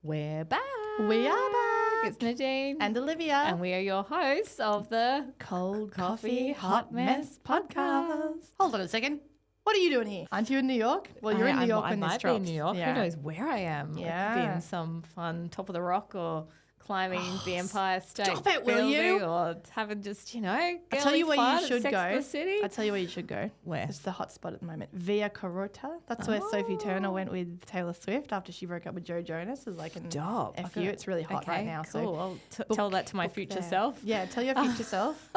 We're back. We are back. It's Nadean And Olivia. And we are your hosts of the Cold Coffee Hot Mess podcast. Hold on a second. What are you doing here? Aren't you in New York? Well, you're in New York when this I drops. might be in New York. Yeah. Who knows where I am? I could be in some fun top of the rock or climbing the Empire State Stop it, will Building you? or having just, I'll tell you where you should Sex go. and the City. I'll tell you where you should go. Where? It's the hot spot at the moment. Via Carota. That's where Sophie Turner went with Taylor Swift after she broke up with Joe Jonas. It's like an Stop. FU. It's really hot right now. Cool. So I'll tell that to my future self. Yeah, tell your future self.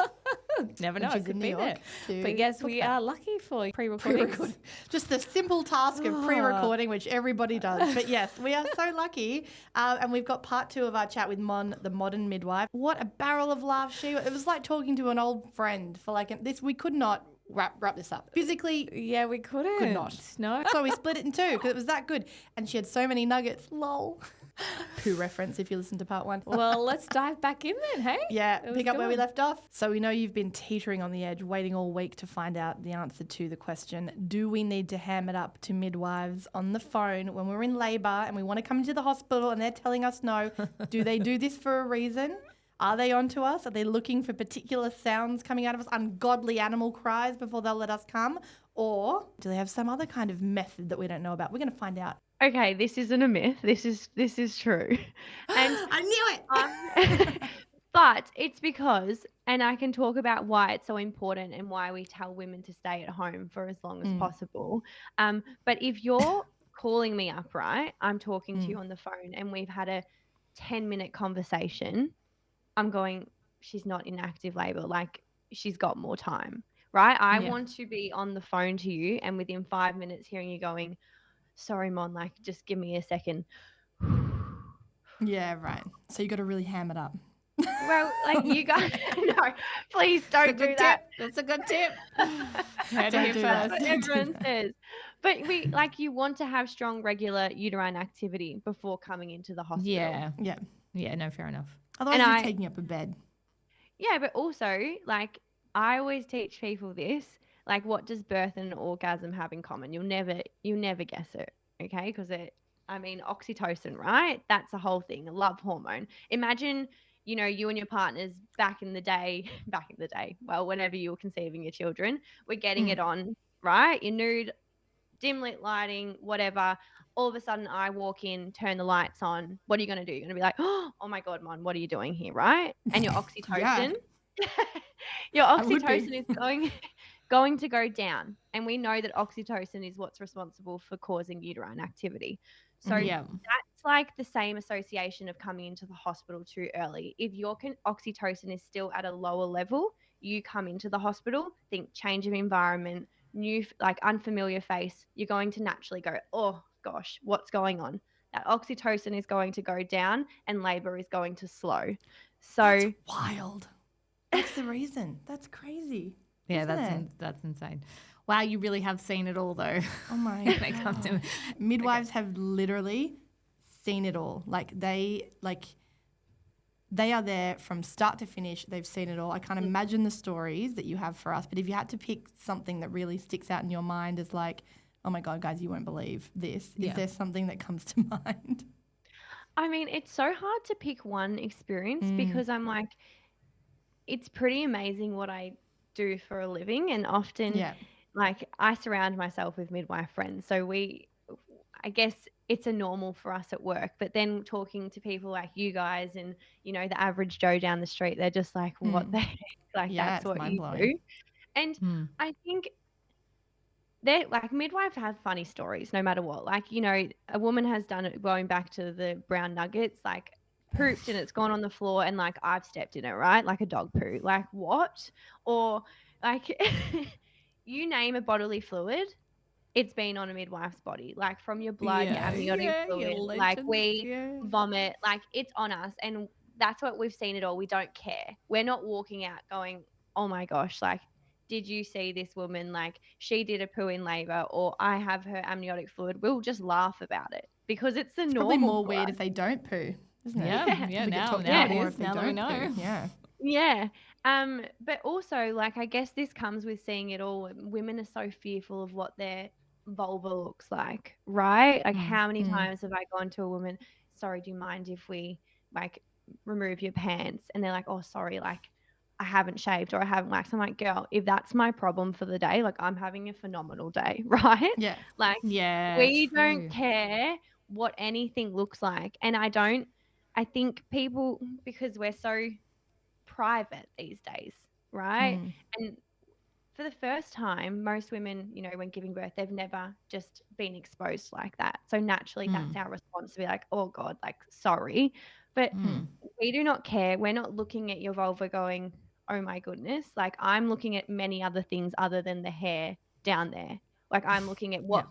Never know. She's It could in be New there. York to But yes, book we that. are lucky for pre-recordings. Just the simple task of pre-recording, which everybody does. But yes, we are so lucky. And we've got part 2 of our chat with Mon, the modern midwife. What a barrel of laughs it was like talking to an old friend for like this. We could not wrap this up. Physically, Yeah, we couldn't. could not. No. So we split it in 2 because it was that good. And she had so many nuggets. Lol. Poo reference if you listen to part 1. Well, let's dive back in then, hey? Yeah, It was pick up where we good. left off. So we know you've been teetering on the edge, waiting all week to find out the answer to the question, do we need to ham it up to midwives on the phone when we're in labour and we want to come into the hospital and they're telling us no? Do they do this for a reason? Are they onto us? Are they looking for particular sounds coming out of us, ungodly animal cries before they'll let us come? Or do they have some other kind of method that we don't know about? We're going to find out. Okay, this isn't a myth. This is true. And I knew it! but it's because, and I can talk about why it's so important and why we tell women to stay at home for as long as possible. But if you're calling me up, right, I'm talking to you on the phone and we've had a 10-minute conversation, I'm going, she's not in active labor. Like, she's got more time, right? I want to be on the phone to you and within 5 minutes hearing you going, sorry, Mon, like, just give me a second. Yeah, right. So you got to really ham it up. Well, like, you guys, no, please don't do that. That's a good tip. Heard Don't it do here that. first. That's what everyone says. But you want to have strong, regular uterine activity before coming into the hospital. Yeah. Yeah. Yeah, no, fair enough. Otherwise, And you're taking up a bed. Yeah, but also, like, I always teach people this, like, what does birth and orgasm have in common? You'll never guess it, okay? Because oxytocin, right? That's the whole thing, a love hormone. Imagine, you and your partners back in the day, well, whenever you were conceiving your children, we're getting it on, right? You're nude, dim lit lighting, whatever. All of a sudden I walk in, turn the lights on. What are you going to do? You're going to be like, oh my God, Mon, what are you doing here, right? And your oxytocin, is going to go down. And we know that oxytocin is what's responsible for causing uterine activity. So that's like the same association of coming into the hospital too early. If your oxytocin is still at a lower level, you come into the hospital, think change of environment, new, like, unfamiliar face, you're going to naturally go, oh gosh, what's going on? That oxytocin is going to go down and labor is going to slow. So That's wild. That's the reason. That's crazy. Yeah, isn't it? that's insane. Wow, you really have seen it all though. Oh my When it comes to Midwives have literally seen it all. They are there from start to finish. They've seen it all. I can't imagine the stories that you have for us. But if you had to pick something that really sticks out in your mind as like, oh my God, guys, you won't believe this. Is there something that comes to mind? I mean, it's so hard to pick one experience because I'm like, it's pretty amazing what I do for a living. And often, like, I surround myself with midwife friends. So I guess it's a normal for us at work. But then talking to people like you guys and, the average Joe down the street, they're just like, what the heck? Like, that's what you do. And I think they're like, midwives have funny stories no matter what. Like, a woman has done it going back to the brown nuggets, like, pooped and it's gone on the floor and, like, I've stepped in it, right? Like a dog poo. Like, what? Or, like, you name a bodily fluid, it's been on a midwife's body, like, from your blood, your amniotic fluid, like, we vomit, like, it's on us. And that's what we've seen it all. We don't care. We're not walking out going, oh my gosh, like, did you see this woman? Like, she did a poo in labor, or I have her amniotic fluid. We'll just laugh about it because it's the normal. Probably more weird if they don't poo, isn't it? Yeah. Now it is. Now that we know. Yeah. Yeah. But also, like, I guess this comes with seeing it all. Women are so fearful of what their vulva looks like, right? Like, how many times have I gone to a woman, sorry, do you mind if we like remove your pants? And they're like, oh, sorry, like I haven't shaved or I haven't waxed. I'm like, girl, if that's my problem for the day, like I'm having a phenomenal day, right? Yeah. Like we don't care what anything looks like. And I think people, because we're so private these days, right? And for the first time, most women, you know, when giving birth, they've never just been exposed like that. So naturally, that's our response to be like, oh God, like, sorry. But we do not care. We're not looking at your vulva going, oh my goodness. Like, I'm looking at many other things other than the hair down there. Like, I'm looking at what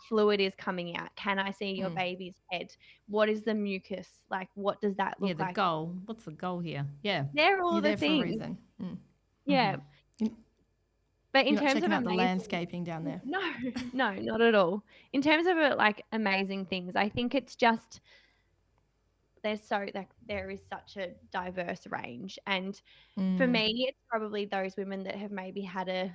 fluid is coming out. Can I see your baby's head? What is the mucus? Like, what does that look like? The goal. What's the goal here? Yeah. They're all You're the there things. for a reason. Yeah. But in You're not terms checking of out the landscaping down there. No, no, not at all. In terms of like amazing things, I think it's just there is such a diverse range. And for me, it's probably those women that have maybe had a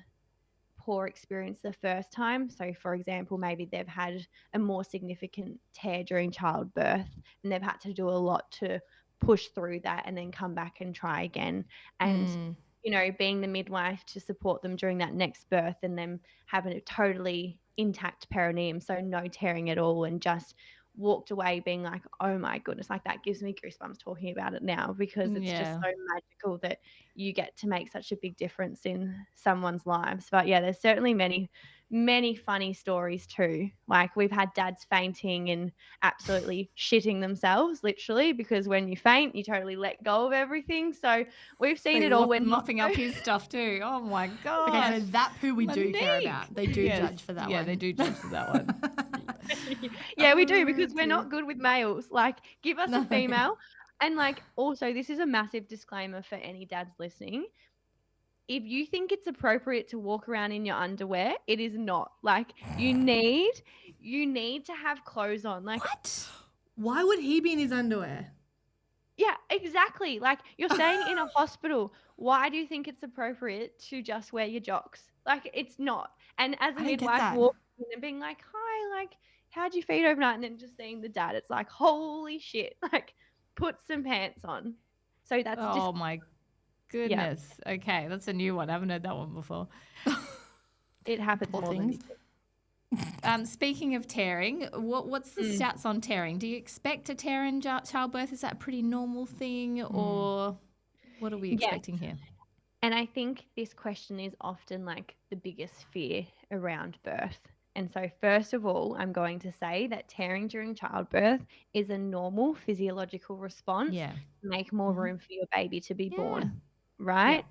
poor experience the first time. So for example, maybe they've had a more significant tear during childbirth and they've had to do a lot to push through that and then come back and try again. And you know, being the midwife to support them during that next birth and them having a totally intact perineum, so no tearing at all, and just walked away being like, oh my goodness, like that gives me goosebumps talking about it now, because it's just so magical that you get to make such a big difference in someone's lives. But yeah, there's certainly many funny stories too. Like we've had dads fainting and absolutely shitting themselves, literally, because when you faint, you totally let go of everything. So we've seen it all. When mopping up his stuff too. Oh my God. Okay, so that poo we do care about. They do judge for that one. Yeah, they do judge for that one. Yeah, we do, because we're not good with males. Like, give us a female. And like, also, this is a massive disclaimer for any dads listening. If you think it's appropriate to walk around in your underwear, it is not. Like, you need to have clothes on. Like, what? Why would he be in his underwear? Yeah, exactly. Like, you're staying in a hospital. Why do you think it's appropriate to just wear your jocks? Like, it's not. And as a midwife walking in and being like, hi, like, how'd you feed overnight? And then just seeing the dad, it's like, holy shit. Like, put some pants on. So that's oh my goodness. Yeah. Okay, that's a new one. I haven't heard that one before. It happens more things. Speaking of tearing, what's the stats on tearing? Do you expect a tear in childbirth? Is that a pretty normal thing, or what are we expecting here? And I think this question is often like the biggest fear around birth. And so first of all, I'm going to say that tearing during childbirth is a normal physiological response to make more room for your baby to be born, right?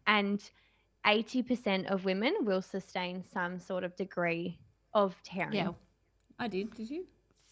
Yeah. And 80% of women will sustain some sort of degree of tearing. Yeah, I did. Did you?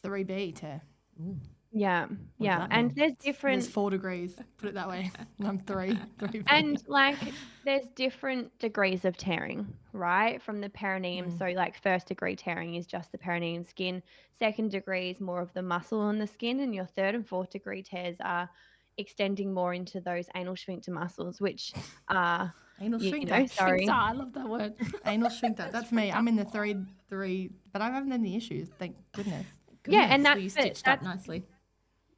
3B tear. Ooh. Yeah, yeah. And there's 4 degrees, put it that way. I'm 3B. And like there's different degrees of tearing, right? From the perineum. So like 1st degree tearing is just the perineum skin. 2nd degree is more of the muscle on the skin, and your 3rd and 4th degree tears are extending more into those anal sphincter muscles, which are anal sphincter. Sorry. I love that word. Anal sphincter. That's me. I'm in the 3, but I haven't had any issues. Thank goodness. Yeah, and that's you stitched up nicely.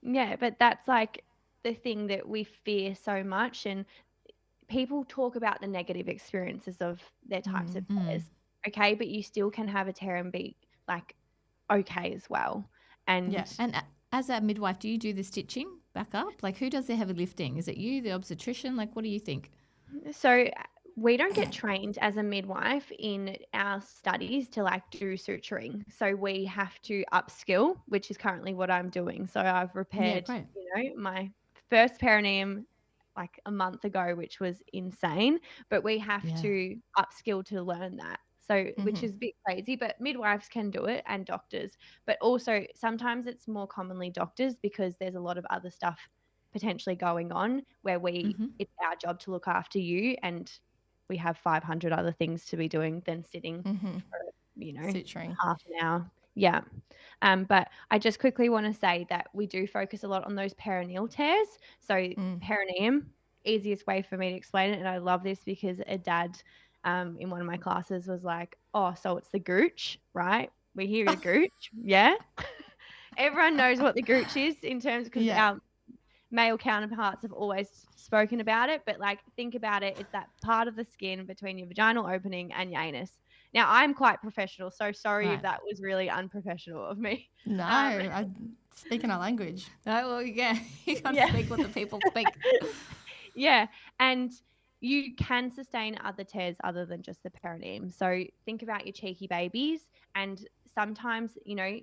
Yeah, but that's like the thing that we fear so much, and people talk about the negative experiences of their types of tears. Okay, but you still can have a tear and be like okay as well. And and as a midwife, do you do the stitching back up? Like, who does the heavy lifting? Is it you, the obstetrician? Like, what do you think? So we don't get trained as a midwife in our studies to like do suturing. So we have to upskill, which is currently what I'm doing. So I've repaired, my first perineum like a month ago, which was insane, but we have to upskill to learn that. So, which is a bit crazy, but midwives can do it and doctors, but also sometimes it's more commonly doctors because there's a lot of other stuff potentially going on where it's our job to look after you, and we have 500 other things to be doing than sitting for, suturing half an hour. Yeah. But I just quickly want to say that we do focus a lot on those perineal tears. So perineum, easiest way for me to explain it. And I love this because a dad in one of my classes was like, oh, so it's the gooch, right? We hear the gooch. Yeah. Everyone knows what the gooch is in terms because our male counterparts have always spoken about it, but like think about it, it's that part of the skin between your vaginal opening and your anus. Now I'm quite professional, so sorry if that was really unprofessional of me. No, I'm speaking our language. No, well, yeah, you got to speak what the people speak. Yeah, and you can sustain other tears other than just the perineum. So think about your cheeky babies, and sometimes, you know,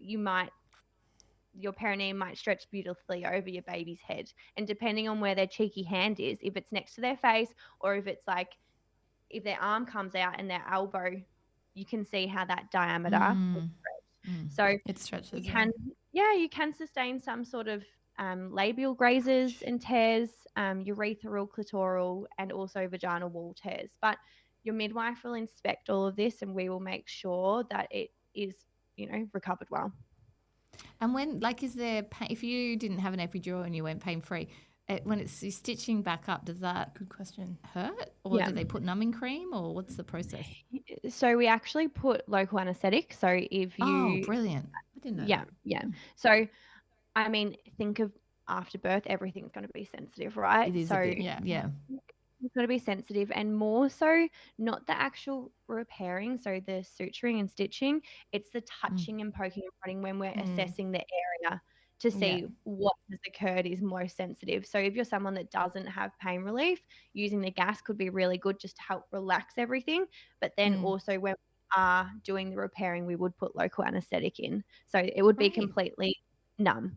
your perineum might stretch beautifully over your baby's head. And depending on where their cheeky hand is, if it's next to their face or if it's like, if their arm comes out and their elbow, you can see how that diameter will stretch. So it stretches. You can sustain some sort of labial grazes and tears, urethral, clitoral, and also vaginal wall tears. But your midwife will inspect all of this and we will make sure that it is, you know, recovered well. And when, like, is there pain, if you didn't have an epidural and you went pain-free, when it's stitching back up, does that good question hurt? Or do they put numbing cream or what's the process? So we actually put local anesthetic. So if you... Oh, brilliant. I didn't know that. Yeah. So, I mean, think of after birth, everything's going to be sensitive, right? It is a bit, yeah. It's going to be sensitive, and more so not the actual repairing, so the suturing and stitching, it's the touching and poking and prodding when we're assessing the area to see what has occurred is most sensitive. So if you're someone that doesn't have pain relief, using the gas could be really good just to help relax everything. But then also when we are doing the repairing, we would put local anesthetic in. So it would be completely numb.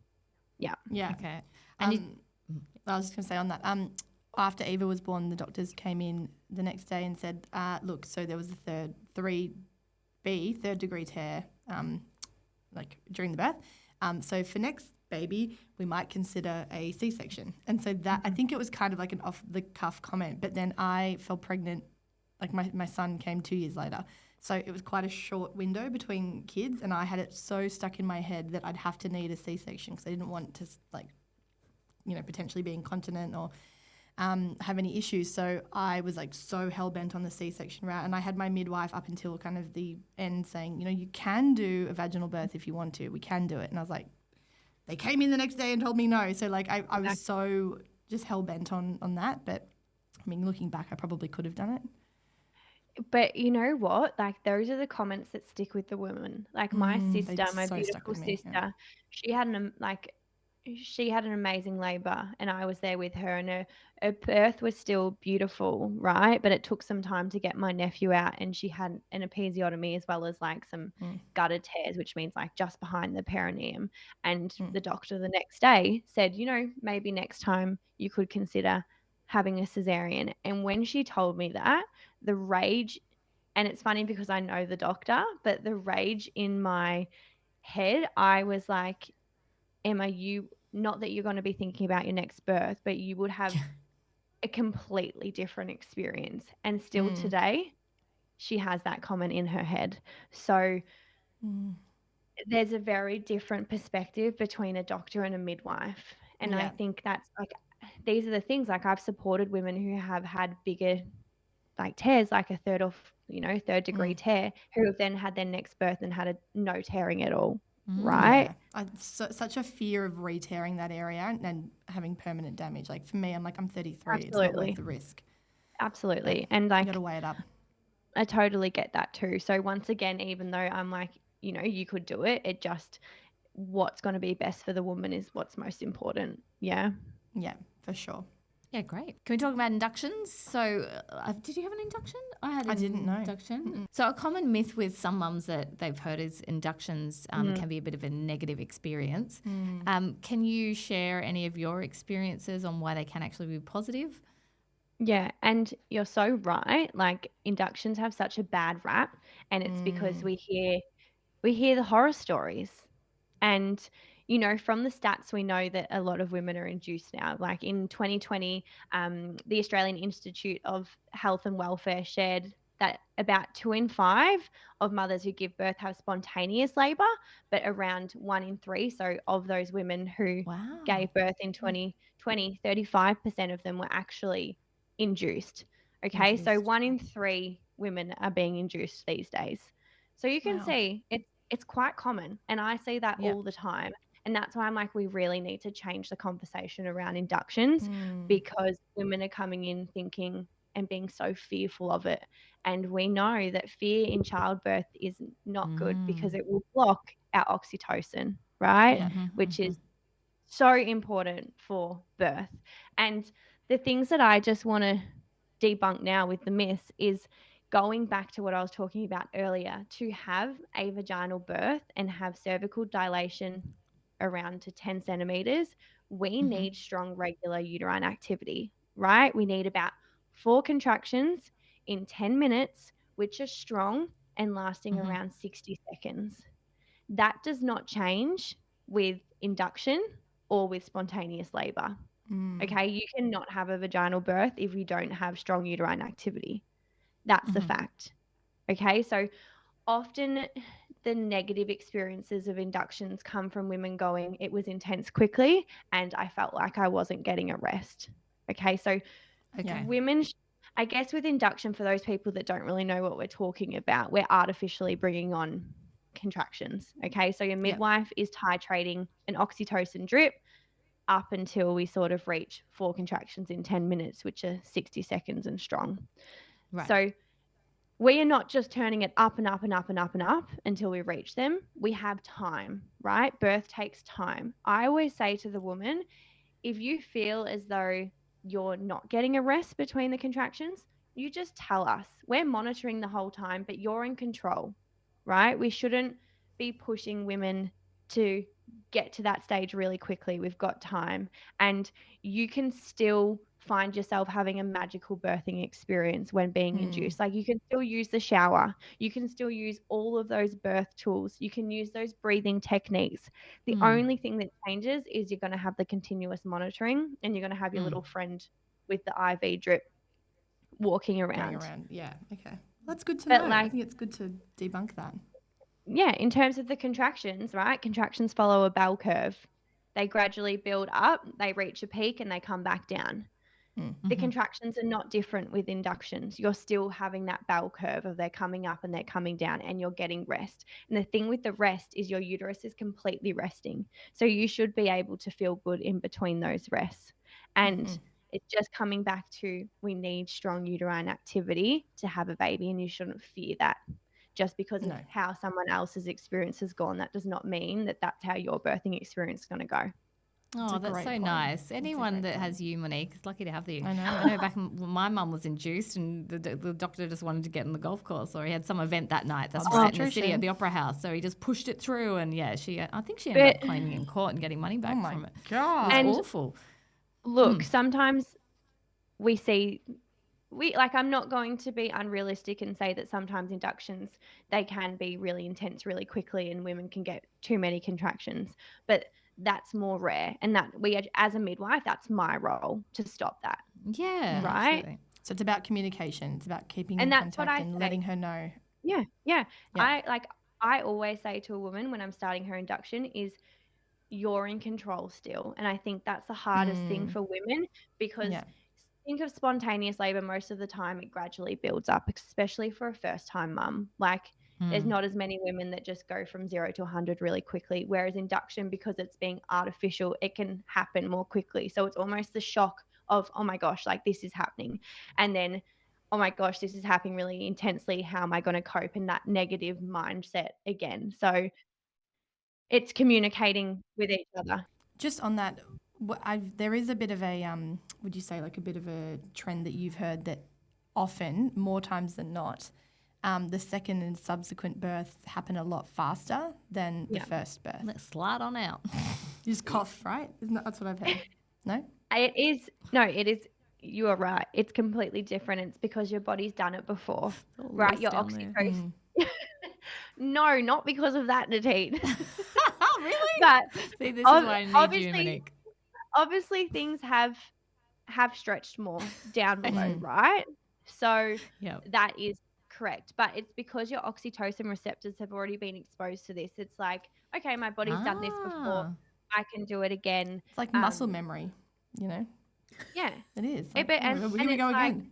Yeah. Okay. And I was just going to say on that, after Eva was born, the doctors came in the next day and said, look, so there was a third degree tear, like during the birth. So for next baby, we might consider a C-section. And so that, I think it was kind of like an off the cuff comment, but then I fell pregnant, like my son came 2 years later. So it was quite a short window between kids, and I had it so stuck in my head that I'd have to need a C-section because I didn't want to, like, you know, potentially be incontinent or have any issues. So I was like so hell-bent on the C-section route, and I had my midwife up until kind of the end saying, you know, you can do a vaginal birth if you want to. We can do it. And I was like, they came in the next day and told me no. So like I was so just hell-bent on that. But I mean, looking back, I probably could have done it. But you know what? Like, those are the comments that stick with the woman. Like my sister, my beautiful sister, she had an amazing labour, and I was there with her, and her birth was still beautiful, right? But it took some time to get my nephew out, and she had an episiotomy as well as like some gutter tears, which means like just behind the perineum. And the doctor the next day said, you know, maybe next time you could consider having a cesarean. And when she told me that, the rage, and it's funny because I know the doctor, but the rage in my head, I was like, Emma, not that you're going to be thinking about your next birth, but you would have a completely different experience. And still today, she has that comment in her head. So there's a very different perspective between a doctor and a midwife. And I think that's like, these are the things, like I've supported women who have had bigger like tears, like a third degree tear, who have then had their next birth and had no tearing at all. Right? Yeah. Such a fear of re-tearing that area and having permanent damage. Like for me, I'm 33. Absolutely. It's not worth the risk. Absolutely. And like, you got to weigh it up. I totally get that too. So once again, even though I'm like, you know, you could do it, it just, what's going to be best for the woman is what's most important. Yeah. Yeah, for sure. Yeah, great. Can we talk about inductions? So, did you have an induction? I didn't know. Induction. Mm-mm. So, a common myth with some mums that they've heard is inductions can be a bit of a negative experience. Can you share any of your experiences on why they can actually be positive? Yeah, and you're so right. Like, inductions have such a bad rap, and it's because we hear the horror stories. And you know, from the stats, we know that a lot of women are induced now. Like in 2020, the Australian Institute of Health and Welfare shared that about 2 in 5 of mothers who give birth have spontaneous labour, but around 1 in 3, so of those women who gave birth in 2020, 35% of them were actually induced. Okay, so 1 in 3 women are being induced these days. So you can see it's quite common, and I see that all the time. And that's why I'm like, we really need to change the conversation around inductions because women are coming in thinking and being so fearful of it. And we know that fear in childbirth is not good because it will block our oxytocin, right? Which is so important for birth. And the things that I just want to debunk now with the myths is going back to what I was talking about earlier. To have a vaginal birth and have cervical dilation around to 10 centimeters, we need strong regular uterine activity, right? We need about 4 contractions in 10 minutes, which are strong and lasting around 60 seconds. That does not change with induction or with spontaneous labor. Okay, you cannot have a vaginal birth if you don't have strong uterine activity. That's the fact. Okay, so often the negative experiences of inductions come from women going, it was intense quickly and I felt like I wasn't getting a rest. Okay, so women, I guess with induction, for those people that don't really know what we're talking about, we're artificially bringing on contractions. Okay, so your midwife is titrating an oxytocin drip up until we sort of reach 4 contractions in 10 minutes, which are 60 seconds and strong. Right. So we are not just turning it up and up and up and up and up until we reach them. We have time, right? Birth takes time. I always say to the woman, if you feel as though you're not getting a rest between the contractions, you just tell us. We're monitoring the whole time, but you're in control, right? We shouldn't be pushing women to get to that stage really quickly. We've got time. And you can still find yourself having a magical birthing experience when being induced. Like you can still use the shower. You can still use all of those birth tools. You can use those breathing techniques. The only thing that changes is you're going to have the continuous monitoring and you're going to have your little friend with the IV drip walking around. Going around. Yeah. Okay. That's good to know. I think it's good to debunk that. Yeah. In terms of the contractions, right? Contractions follow a bell curve. They gradually build up, they reach a peak and they come back down. The contractions are not different with inductions. You're still having that bell curve of they're coming up and they're coming down and you're getting rest. And the thing with the rest is your uterus is completely resting. So you should be able to feel good in between those rests. And it's just coming back to we need strong uterine activity to have a baby and you shouldn't fear that. Just because of how someone else's experience has gone, that does not mean that that's how your birthing experience is going to go. Oh, that's so nice. Anyone that has you, Monique, is lucky to have you. I know. I know back when my mum was induced and the doctor just wanted to get on the golf course, or he had some event that night that's right in the city at the Opera House. So he just pushed it through and I think she ended up claiming in court and getting money back from it. God. It was awful. Look, sometimes we see... I'm not going to be unrealistic and say that sometimes inductions, they can be really intense really quickly and women can get too many contractions, but that's more rare. And that as a midwife, that's my role to stop that. Yeah. Right. Absolutely. So it's about communication. It's about keeping in contact and letting her know. Yeah. I always say to a woman when I'm starting her induction is you're in control still. And I think that's the hardest thing for women because think of spontaneous labor, most of the time it gradually builds up, especially for a first-time mum. There's not as many women that just go from 0 to 100 really quickly, whereas induction, because it's being artificial, it can happen more quickly. So it's almost the shock of, oh my gosh, this is happening. And then, oh my gosh, this is happening really intensely. How am I going to cope in that negative mindset again? So it's communicating with each other. Just on that, there is a bit of a, would you say a bit of a trend that you've heard that often, more times than not, the second and subsequent birth happen a lot faster than the first birth. Let's slide on out. You just cough, right? That's what I've heard. No? It is. No, it is. You are right. It's completely different. It's because your body's done it before, right? Your oxytocin. No, not because of that, Nadean. Oh, really? But see, this is why I need you, Monique. Obviously, things have stretched more down below, right? So that is correct. But it's because your oxytocin receptors have already been exposed to this. It's like, okay, my body's done this before. I can do it again. It's like muscle memory, Yeah. It is. And we go again.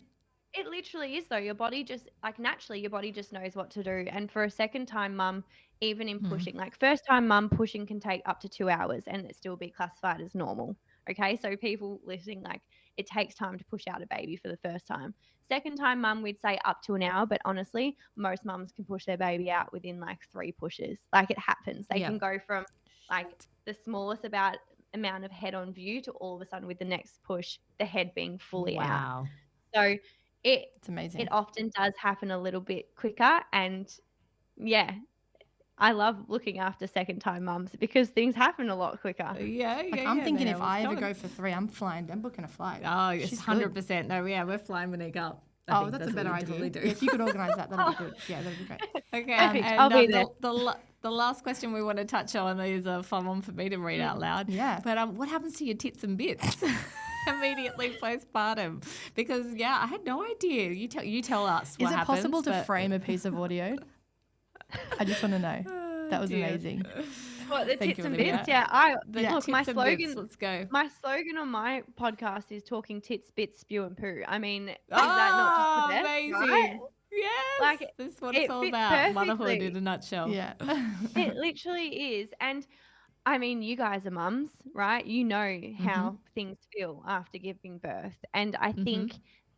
It literally is though. Your body just naturally your body just knows what to do. And for a second time mum, even in pushing. Like first time mum pushing can take up to 2 hours and it still be classified as normal. Okay, so people listening, like it takes time to push out a baby for the first time. Second time mum, we'd say up to an hour, but honestly, most mums can push their baby out within like 3 pushes. Like it happens. They can go from like the smallest amount of head on view to all of a sudden with the next push, the head being fully out. So it's amazing. It often does happen a little bit quicker, and yeah, I love looking after second time mums because things happen a lot quicker. I'm thinking if I ever go for 3, I'm booking a flight. Oh, it's 100%. No, we're flying Monique up. That's a better idea. Yeah, if you could organise that, that'd be good. Yeah, that'd be great. Okay, I'll be there. The last question we want to touch on is a fun one for me to read out loud. Yeah. But what happens to your tits and bits immediately postpartum? Because I had no idea. You tell us. Is it possible to frame a piece of audio? I just want to know. That was amazing. What, the tits and bits? Yeah. Look, my slogan. Let's go. My slogan on my podcast is talking tits, bits, spew, and poo. I mean, is that not just the best? Amazing. Right? Yes. Like, this is what it's all about. Motherhood perfectly. in a nutshell. Yeah. It literally is. And I mean, you guys are mums, right? You know how things feel after giving birth. And I think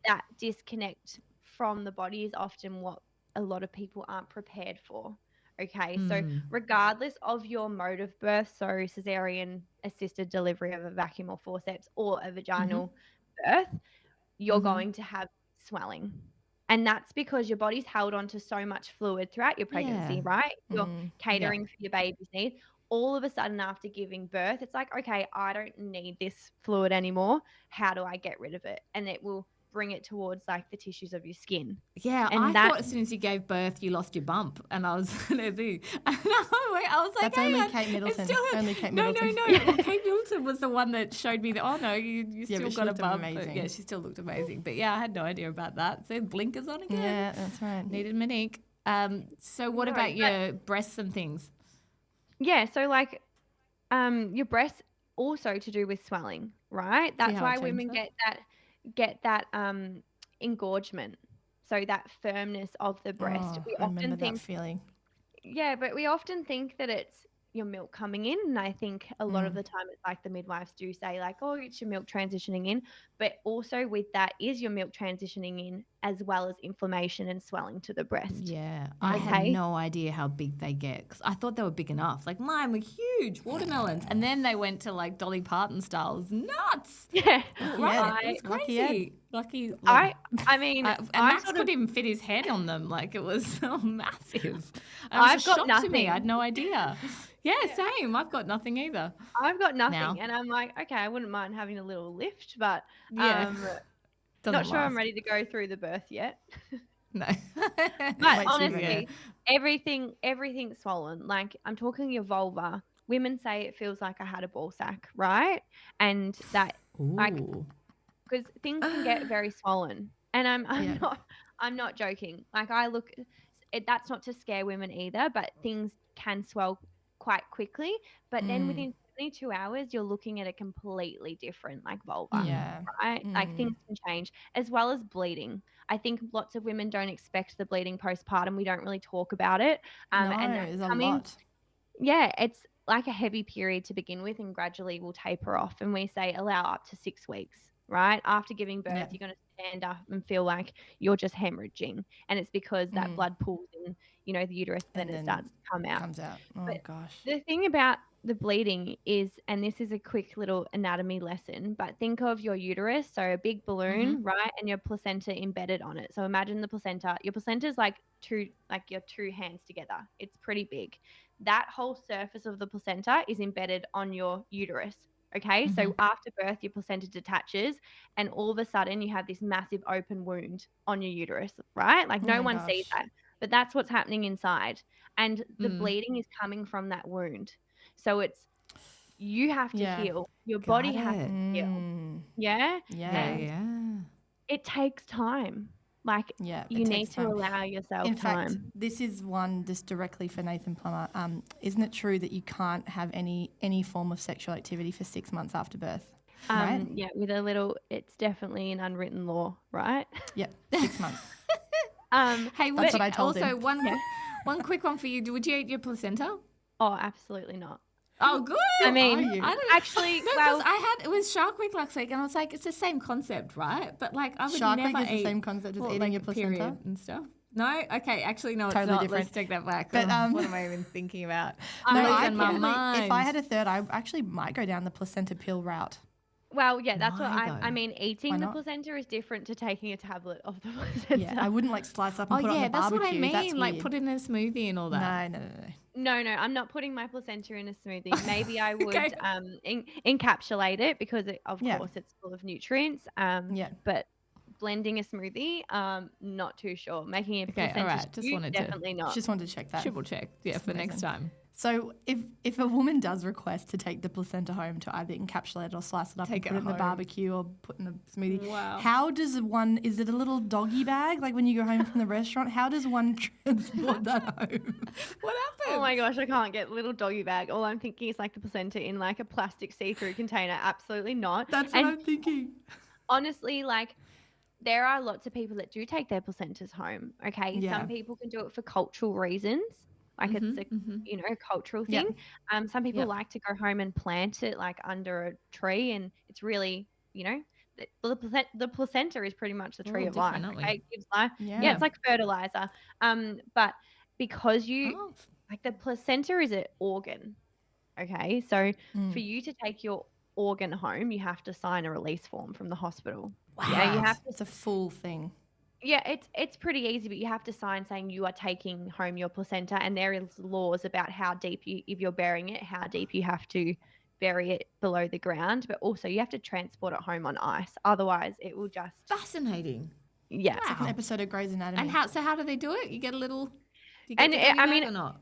that disconnect from the body is often what a lot of people aren't prepared for. Okay, so regardless of your mode of birth, so cesarean assisted delivery of a vacuum or forceps or a vaginal birth, you're going to have swelling. And that's because your body's held on to so much fluid throughout your pregnancy, right? You're catering for your baby's needs. All of a sudden after giving birth, it's like, okay, I don't need this fluid anymore. How do I get rid of it? And it will bring it towards like the tissues of your skin. Yeah, and I thought as soon as you gave birth, you lost your bump, and I was I was like, that's only Kate Middleton. Only Kate Middleton. No. Well, Kate Middleton was the one that showed me that. Oh no, you still got a bump. But yeah, she still looked amazing. But yeah, I had no idea about that. So blinkers on again. Yeah, that's right. Needed Monique. So what about your breasts and things? Yeah, so like, your breasts also to do with swelling, right? That's why women get that engorgement, so that firmness of the breast. We often think that feeling. Yeah, but we often think that it's your milk coming in, and I think a lot of the time it's like the midwives do say like, oh, it's your milk transitioning in, but also with that is your milk transitioning in as well as inflammation and swelling to the breast. Yeah, I had no idea how big they get because I thought they were big enough. Like mine were huge, watermelons, and then they went to like Dolly Parton styles. Nuts. Yeah, right. It's crazy. Lucky. I mean, Max couldn't even fit his head on them. Like it was so massive. I've got nothing. To me. I had no idea. Yeah, same. I've got nothing either. I've got nothing, and I'm like, okay, I wouldn't mind having a little lift, but not sure I'm ready to go through the birth yet. No. But honestly, everything's swollen. Like I'm talking your vulva. Women say it feels like I had a ball sack, right? And that like because things can get very swollen, and I'm not joking. Like that's not to scare women either, but things can swell quite quickly, but then within 72 hours you're looking at a completely different like vulva, right? Like things can change, as well as bleeding. I think lots of women don't expect the bleeding postpartum. We don't really talk about it, and it's a lot. Yeah, it's like a heavy period to begin with, and gradually will taper off, and we say allow up to 6 weeks, right? After giving birth, you're going to stand up and feel like you're just hemorrhaging, and it's because that blood pools in the uterus, and then it starts to come out. Comes out. Oh, but gosh. The thing about the bleeding is, and this is a quick little anatomy lesson, but think of your uterus, so a big balloon, right, and your placenta embedded on it. So imagine the placenta. Your placenta is like your 2 hands together. It's pretty big. That whole surface of the placenta is embedded on your uterus. Okay, so after birth, your placenta detaches, and all of a sudden you have this massive open wound on your uterus, right? Like no one sees that, but that's what's happening inside. And the bleeding is coming from that wound. So you have to heal. Your body has to heal. Yeah? Yeah. It takes time. Like you need to allow yourself In time. fact, this is one just directly for Nathan Plummer. Isn't it true that you can't have any form of sexual activity for 6 months after birth? Right? Yeah, it's definitely an unwritten law, right? Yep, 6 months. Hey, that's what I told him. One quick one for you. Would you eat your placenta? Oh, absolutely not. Oh, good. I mean, I don't actually, no, well, it was Shark Week last week, and I was like, it's the same concept, right? But like, I would Shark never Week is eat the same concept as eating like your placenta period and stuff. No, okay, actually, no, it's Totally not. different. Let's take that back. But, What am I even thinking about? No, Losing my mind. if I had a third, I actually might go down the placenta pill route. well, yeah, that's what Why, I though? mean, Why eating the not? placenta is different to taking a tablet of the placenta. Yeah, I wouldn't like slice up and put it on the that's barbecue. what I mean. That's Like weird. put it in a smoothie and all that. No. No, I'm not putting my placenta in a smoothie. Maybe I would Okay. encapsulate it because, of Yeah. course, it's full of nutrients. Yeah. But blending a smoothie, not too sure. Making a Okay, placenta all right. Just stew, wanted to definitely not. Just wanted to check that. Triple check. Yeah, for next amazing. time. So if a woman does request to take the placenta home to either encapsulate it or slice it up Take and put it it in the home. barbecue or put in a smoothie, Wow. how does one, is it a little doggy bag like when you go home from the restaurant? How does one transport that home? What happened? Oh my gosh, I can't get little doggy bag. All I'm thinking is like the placenta in like a plastic see-through container. Absolutely not. That's what I'm thinking. Honestly, like there are lots of people that do take their placentas home. Okay. Yeah. Some people can do it for cultural reasons. Like it's a cultural Yep. thing. Some people Yep. like to go home and plant it like under a tree, and it's really, the placenta is pretty much the We're tree all of life. different, aren't we? Okay, it gives life. Yeah. Yeah, it's like fertilizer. But because Oh, like the placenta is an organ. Okay, so Mm. for you to take your organ home, you have to sign a release form from the hospital. Wow. Yeah, you have to. It's a full thing. Yeah, it's pretty easy, but you have to sign saying you are taking home your placenta, and there is laws about how deep if you're burying it, how deep you have to bury it below the ground, but also you have to transport it home on ice. Otherwise, it will just fascinating. yeah. It's like an episode of Grey's Anatomy. And how do they do it? You get a little. Do you And get the doggy I bag mean, or not?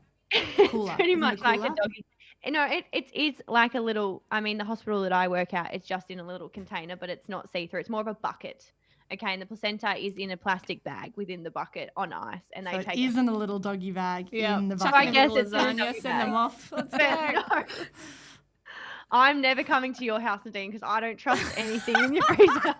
Cooler. It's pretty Isn't it much like a cooler? doggy. No, it is like a little. I mean, the hospital that I work at, it's just in a little container, but it's not see-through. It's more of a bucket. Okay, and the placenta is in a plastic bag within the bucket on ice, and they So take it isn't a little doggy bag Yeah. in the Chuck bucket. I guess a it's little in a lasagna, doggy send them bag. off. Let's But go. no. I'm never coming to your house, Nadine, because I don't trust anything in your freezer.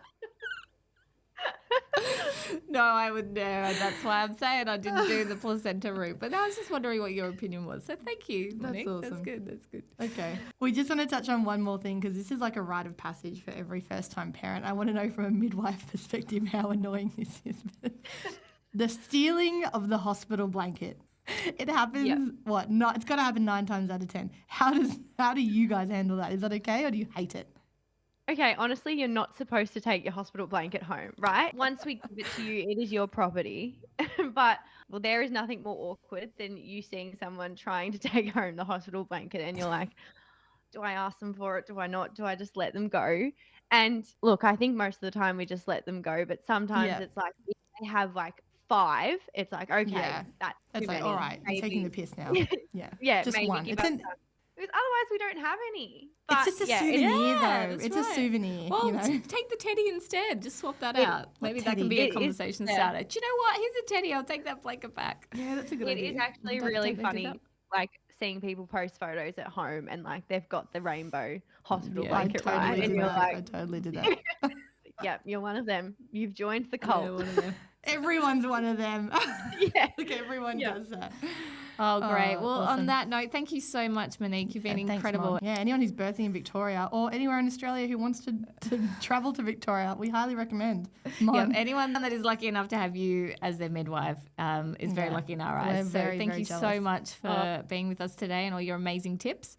No, I would never. That's why I'm saying I didn't do the placenta route. But I was just wondering what your opinion was. So thank you, Monique. That's awesome. good. That's good. Okay. We just want to touch on one more thing because this is like a rite of passage for every first-time parent. I want to know from a midwife perspective how annoying this is. The stealing of the hospital blanket. It happens, it's got to happen 9 times out of 10. How do you guys handle that? Is that okay or do you hate it? Okay, honestly, you're not supposed to take your hospital blanket home, right? Once we give it to you, it is your property. But, well, there is nothing more awkward than you seeing someone trying to take home the hospital blanket and you're like, do I ask them for it? Do I not? Do I just let them go? And look, I think most of the time we just let them go, but sometimes it's like if they have like 5, it's like, okay, that's too It's like, many. all right, you're taking the piss now. Yeah. Yeah, Just maybe one. give It's us an, some. Because otherwise we don't have any. But it's just a yeah, souvenir though. that's It's right. a souvenir. Well, you know? take the teddy instead. Just swap that out. Maybe that can be teddy? a It is- conversation yeah. starter. Do you know what? Here's a teddy. I'll take that blanket back. Yeah, that's a good It idea. is actually Don't really they do funny, that? like seeing people post photos at home and like they've got the rainbow hospital Yeah. blanket, right? And you're that. like, I totally did that. yeah, you're one of them. You've joined the Yeah, cult. one of them. Everyone's one of them. Yeah. Like everyone does that. Oh, great. Oh, Well, awesome. on that note, thank you so much, Monique. You've been Thanks, incredible. Mom. Yeah, anyone who's birthing in Victoria or anywhere in Australia who wants to travel to Victoria, we highly recommend. Yeah, anyone that is lucky enough to have you as their midwife is very lucky in our We're eyes. So very, thank very you so jealous. much for being with us today and all your amazing tips.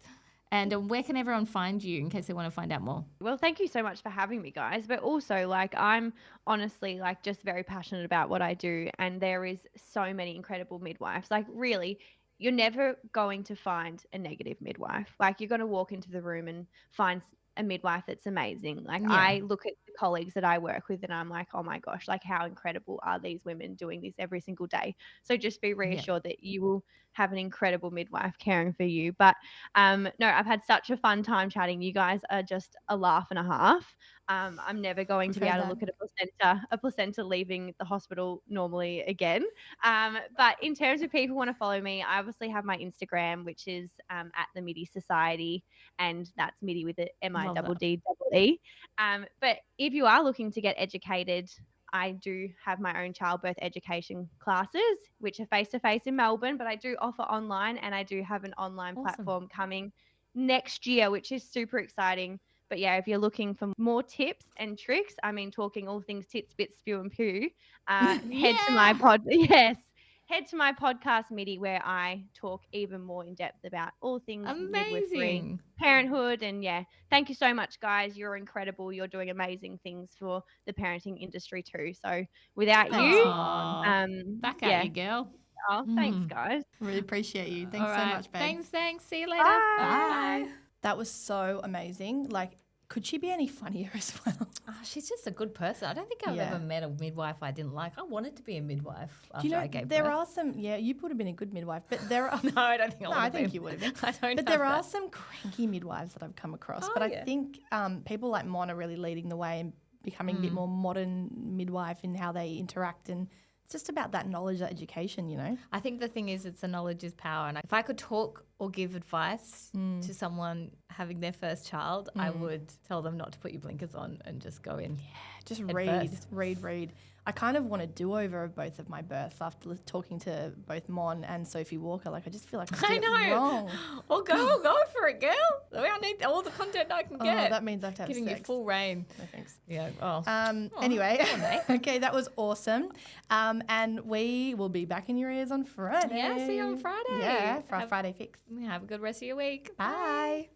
And where can everyone find you in case they want to find out more? Well, thank you so much for having me, guys. But also, like, I'm honestly, like, just very passionate about what I do. And there is so many incredible midwives. Like, really, you're never going to find a negative midwife. Like, you're going to walk into the room and find a midwife that's amazing. Like, I look at the colleagues that I work with and I'm like, oh my gosh, like, how incredible are these women doing this every single day? So just be reassured that you will have an incredible midwife caring for you. But no, I've had such a fun time chatting. You guys are just a laugh and a half. I'm never going to be able to look at a placenta leaving the hospital normally again. But in terms of people who want to follow me, I obviously have my Instagram, which is at the Middee Society, and that's Middee with the MIDDEE. But if you are looking to get educated, I do have my own childbirth education classes, which are face-to-face in Melbourne, but I do offer online, and I do have an online platform coming next year, which is super exciting. But yeah, if you're looking for more tips and tricks, I mean, talking all things tits, bits, spew, and poo, head to my head to my podcast, Middee, where I talk even more in depth about all things midwifery, parenthood, and yeah. Thank you so much, guys. You're incredible. You're doing amazing things for the parenting industry too. So without you, back at you, girl. Oh, thanks, guys. Really appreciate you. Thanks so much, babe. Thanks. See you later. Bye. That was so amazing. Like, could she be any funnier as well? Oh, she's just a good person. I don't think I've ever met a midwife I didn't like. I wanted to be a midwife after I gave birth. There are some, you would have been a good midwife, but there are... No, I don't think I would have I think you would have been. But there are some cranky midwives that I've come across. But I think people like Mon are really leading the way and becoming a bit more modern midwife in how they interact, and it's just about that knowledge, that education, you know. I think the thing is, it's the knowledge is power. And if I could talk or give advice to someone having their first child, I would tell them not to put your blinkers on and just go in. Yeah, just read. I kind of want a do-over of both of my births after talking to both Mon and Sophie Walker. Like, I just feel like I did it wrong. Well, go for it, girl. I need all the content I can get. That means I have to have giving sex. you full reign. No, thanks. Yeah. Anyway, okay, that was awesome. And we will be back in your ears on Friday. Yeah, see you on Friday. Yeah, Friday fix. Have a good rest of your week. Bye.